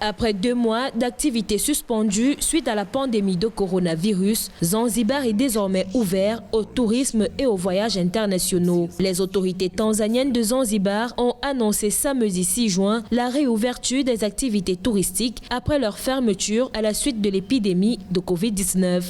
Après 2 mois d'activité suspendue suite à la pandémie de coronavirus, Zanzibar est désormais ouvert au tourisme et aux voyages internationaux. Les autorités tanzaniennes de Zanzibar ont annoncé samedi 6 juin la réouverture des activités touristiques après leur fermeture à la suite de l'épidémie de Covid-19.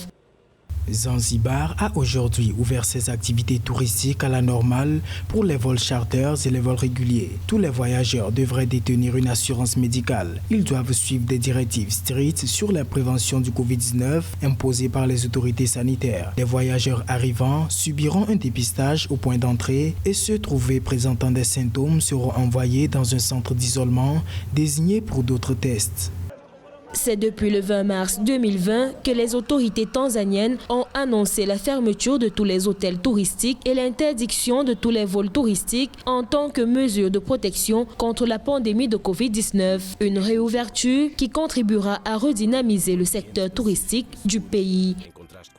Zanzibar a aujourd'hui ouvert ses activités touristiques à la normale pour les vols charters et les vols réguliers. Tous les voyageurs devraient détenir une assurance médicale. Ils doivent suivre des directives strictes sur la prévention du Covid-19 imposées par les autorités sanitaires. Les voyageurs arrivant subiront un dépistage au point d'entrée et ceux trouvés présentant des symptômes seront envoyés dans un centre d'isolement désigné pour d'autres tests. C'est depuis le 20 mars 2020 que les autorités tanzaniennes ont annoncé la fermeture de tous les hôtels touristiques et l'interdiction de tous les vols touristiques en tant que mesure de protection contre la pandémie de Covid-19. Une réouverture qui contribuera à redynamiser le secteur touristique du pays.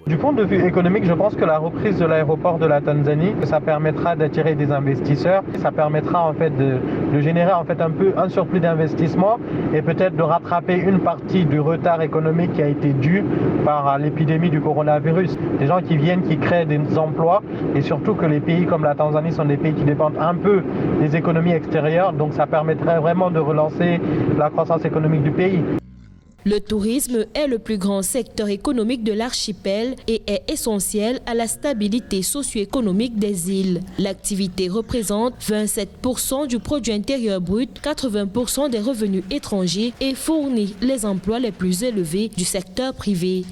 Du point de vue économique, je pense que la reprise de l'aéroport de la Tanzanie, ça permettra d'attirer des investisseurs. Ça permettra en fait de générer en fait un surplus d'investissement et peut-être de rattraper une partie du retard économique qui a été dû par l'épidémie du coronavirus. Des gens qui viennent, qui créent des emplois et surtout que les pays comme la Tanzanie sont des pays qui dépendent un peu des économies extérieures. Donc ça permettrait vraiment de relancer la croissance économique du pays. Le tourisme est le plus grand secteur économique de l'archipel et est essentiel à la stabilité socio-économique des îles. L'activité représente 27% du produit intérieur brut, 80% des revenus étrangers et fournit les emplois les plus élevés du secteur privé.